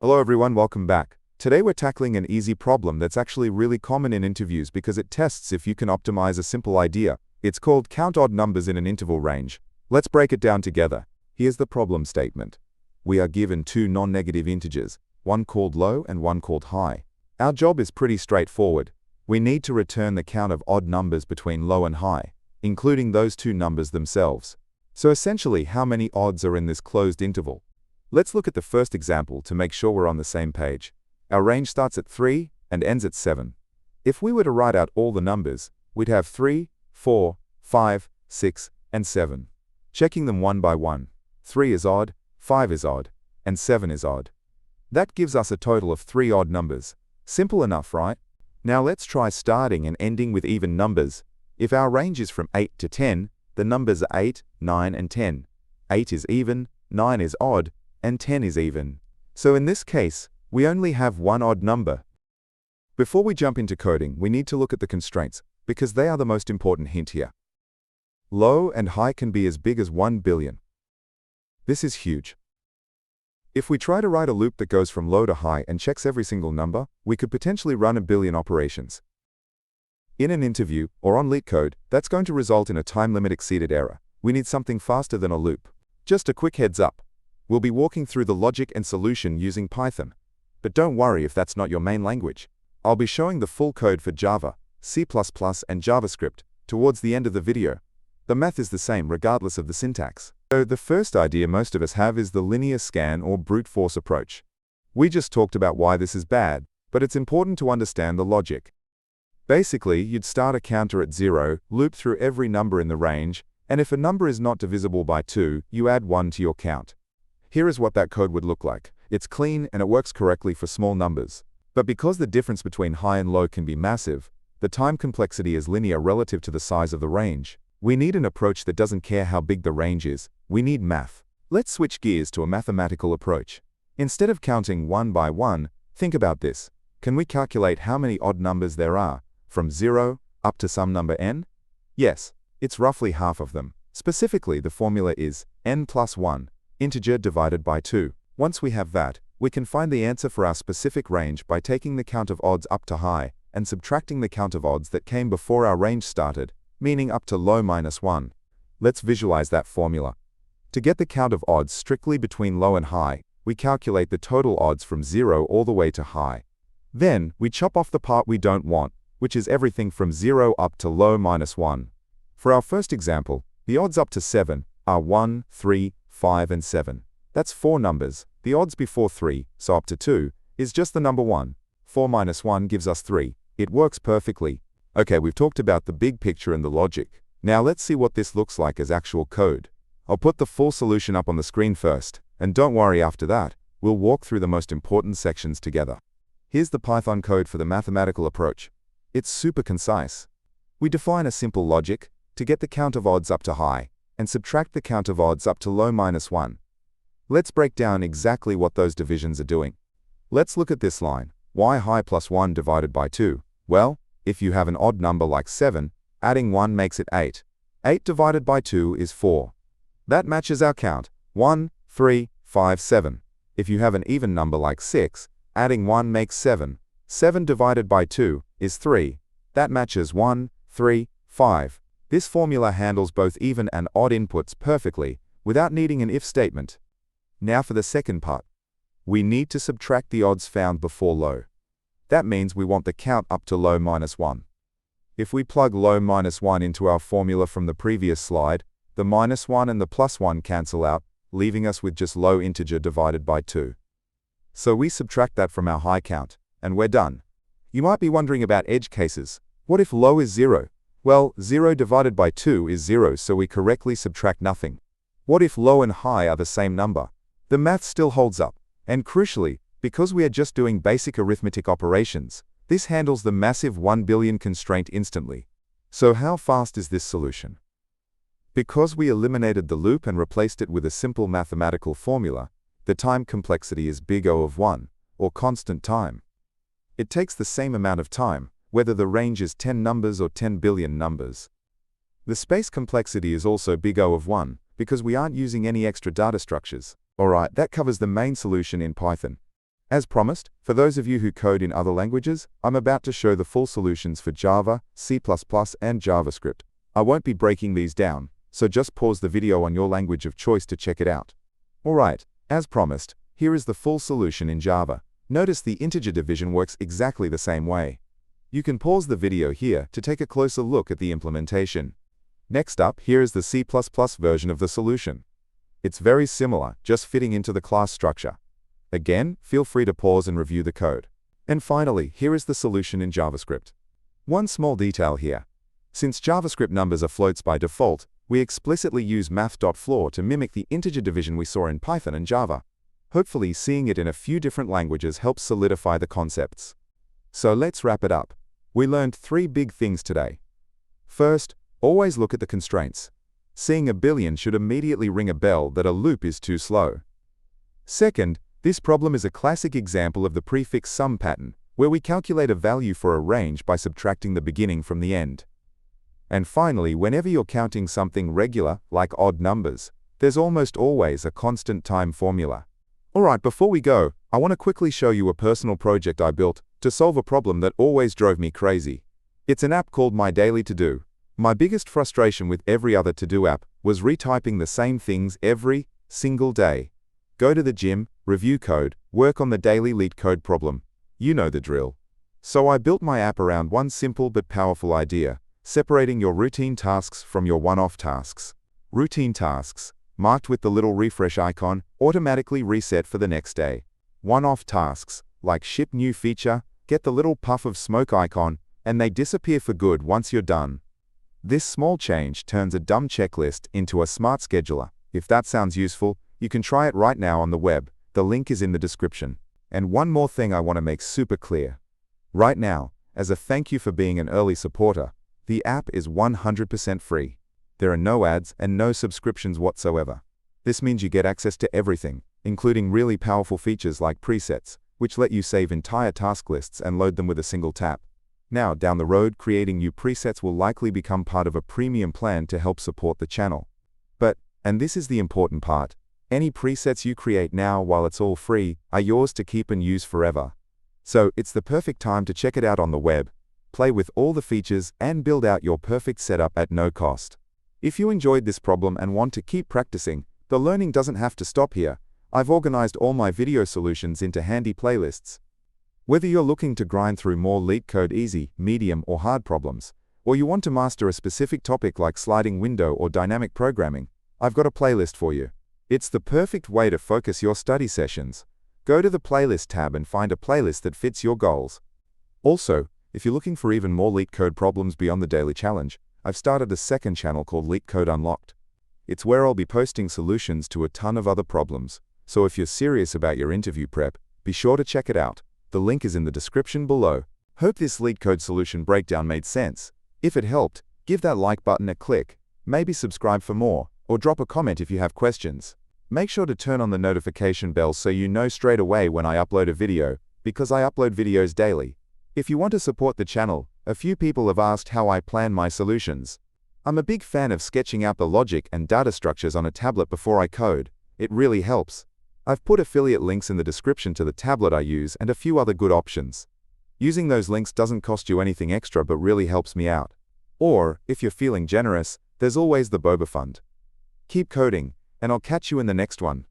Hello everyone, welcome back. Today we're tackling an easy problem that's actually really common in interviews because it tests if you can optimize a simple idea. It's called count odd numbers in an interval range. Let's break it down together. Here's the problem statement. We are given two non-negative integers, one called low and one called high. Our job is pretty straightforward. We need to return the count of odd numbers between low and high, including those two numbers themselves. So essentially, how many odds are in this closed interval? Let's look at the first example to make sure we're on the same page. Our range starts at 3 and ends at 7. If we were to write out all the numbers, we'd have 3, 4, 5, 6, and 7. Checking them one by one. 3 is odd, 5 is odd, and 7 is odd. That gives us a total of 3 odd numbers. Simple enough, right? Now let's try starting and ending with even numbers. If our range is from 8 to 10, the numbers are 8, 9, and 10. 8 is even, 9 is odd, and 10 is even. So in this case, we only have one odd number. Before we jump into coding, we need to look at the constraints, because they are the most important hint here. Low and high can be as big as 1 billion. This is huge. If we try to write a loop that goes from low to high and checks every single number, we could potentially run a billion operations. In an interview, or on Leetcode, that's going to result in a time limit exceeded error. We need something faster than a loop. Just a quick heads up. We'll be walking through the logic and solution using Python. But don't worry if that's not your main language. I'll be showing the full code for Java, C++, and JavaScript towards the end of the video. The math is the same regardless of the syntax. So the first idea most of us have is the linear scan or brute force approach. We just talked about why this is bad, but it's important to understand the logic. Basically, you'd start a counter at 0, loop through every number in the range, and if a number is not divisible by 2, you add 1 to your count. Here is what that code would look like. It's clean and it works correctly for small numbers. But because the difference between high and low can be massive, the time complexity is linear relative to the size of the range. We need an approach that doesn't care how big the range is. We need math. Let's switch gears to a mathematical approach. Instead of counting one by one, think about this. Can we calculate how many odd numbers there are, from 0 up to some number n? Yes, it's roughly half of them. Specifically, the formula is n plus 1. Integer divided by 2. Once we have that, we can find the answer for our specific range by taking the count of odds up to high and subtracting the count of odds that came before our range started, meaning up to low minus 1. Let's visualize that formula. To get the count of odds strictly between low and high, we calculate the total odds from 0 all the way to high. Then, we chop off the part we don't want, which is everything from 0 up to low minus 1. For our first example, the odds up to 7 are 1, 3, 5, and 7. That's 4 numbers. The odds before 3, so up to 2, is just the number 1. 4 minus 1 gives us 3. It works perfectly. Okay, we've talked about the big picture and the logic. Now let's see what this looks like as actual code. I'll put the full solution up on the screen first, and don't worry after that, we'll walk through the most important sections together. Here's the Python code for the mathematical approach. It's super concise. We define a simple logic to get the count of odds up to high, and subtract the count of odds up to low minus 1. Let's break down exactly what those divisions are doing. Let's look at this line, y high plus 1 divided by 2. Well, if you have an odd number like 7, adding 1 makes it 8. 8 divided by 2 is 4. That matches our count, 1, 3, 5, 7. If you have an even number like 6, adding 1 makes 7. 7 divided by 2 is 3. That matches 1, 3, 5. This formula handles both even and odd inputs perfectly, without needing an if statement. Now for the second part. We need to subtract the odds found before low. That means we want the count up to low minus 1. If we plug low minus 1 into our formula from the previous slide, the minus 1 and the plus 1 cancel out, leaving us with just low integer divided by 2. So we subtract that from our high count, and we're done. You might be wondering about edge cases. What if low is 0? Well, 0 divided by 2 is 0, so we correctly subtract nothing. What if low and high are the same number? The math still holds up, and crucially, because we are just doing basic arithmetic operations, this handles the massive 1 billion constraint instantly. So how fast is this solution? Because we eliminated the loop and replaced it with a simple mathematical formula, the time complexity is big O of 1, or constant time. It takes the same amount of time, whether the range is 10 numbers or 10 billion numbers. The space complexity is also big O of 1, because we aren't using any extra data structures. Alright, that covers the main solution in Python. As promised, for those of you who code in other languages, I'm about to show the full solutions for Java, C++, and JavaScript. I won't be breaking these down, so just pause the video on your language of choice to check it out. Alright, as promised, here is the full solution in Java. Notice the integer division works exactly the same way. You can pause the video here to take a closer look at the implementation. Next up, here is the C++ version of the solution. It's very similar, just fitting into the class structure. Again, feel free to pause and review the code. And finally, here is the solution in JavaScript. One small detail here. Since JavaScript numbers are floats by default, we explicitly use math.floor to mimic the integer division we saw in Python and Java. Hopefully, seeing it in a few different languages helps solidify the concepts. So let's wrap it up. We learned 3 big things today. First, always look at the constraints. Seeing a billion should immediately ring a bell that a loop is too slow. Second, this problem is a classic example of the prefix sum pattern, where we calculate a value for a range by subtracting the beginning from the end. And finally, whenever you're counting something regular, like odd numbers, there's almost always a constant time formula. Alright, before we go, I want to quickly show you a personal project I built to solve a problem that always drove me crazy. It's an app called My Daily To-Do. My biggest frustration with every other to-do app was retyping the same things every single day. Go to the gym, review code, work on the daily Leetcode problem. You know the drill. So I built my app around one simple but powerful idea, separating your routine tasks from your one-off tasks. Routine tasks, marked with the little refresh icon, automatically reset for the next day. One-off tasks, like ship new feature, get the little puff of smoke icon, and they disappear for good once you're done. This small change turns a dumb checklist into a smart scheduler. If that sounds useful, you can try it right now on the web. The link is in the description. And one more thing I want to make super clear. Right now, as a thank you for being an early supporter, the app is 100% free. There are no ads and no subscriptions whatsoever. This means you get access to everything, including really powerful features like presets, which let you save entire task lists and load them with a single tap. Now, down the road, creating new presets will likely become part of a premium plan to help support the channel. But, and this is the important part, any presets you create now while it's all free are yours to keep and use forever. So, it's the perfect time to check it out on the web, play with all the features, and build out your perfect setup at no cost. If you enjoyed this problem and want to keep practicing, the learning doesn't have to stop here. I've organized all my video solutions into handy playlists. Whether you're looking to grind through more Leetcode easy, medium, or hard problems, or you want to master a specific topic like sliding window or dynamic programming, I've got a playlist for you. It's the perfect way to focus your study sessions. Go to the playlist tab and find a playlist that fits your goals. Also, if you're looking for even more Leetcode problems beyond the daily challenge, I've started a second channel called Leetcode Unlocked. It's where I'll be posting solutions to a ton of other problems. So if you're serious about your interview prep, be sure to check it out. The link is in the description below. Hope this Leetcode solution breakdown made sense. If it helped, give that like button a click, maybe subscribe for more, or drop a comment if you have questions. Make sure to turn on the notification bell so you know straight away when I upload a video, because I upload videos daily. If you want to support the channel, a few people have asked how I plan my solutions. I'm a big fan of sketching out the logic and data structures on a tablet before I code. It really helps. I've put affiliate links in the description to the tablet I use and a few other good options. Using those links doesn't cost you anything extra but really helps me out. Or, if you're feeling generous, there's always the Boba Fund. Keep coding, and I'll catch you in the next one.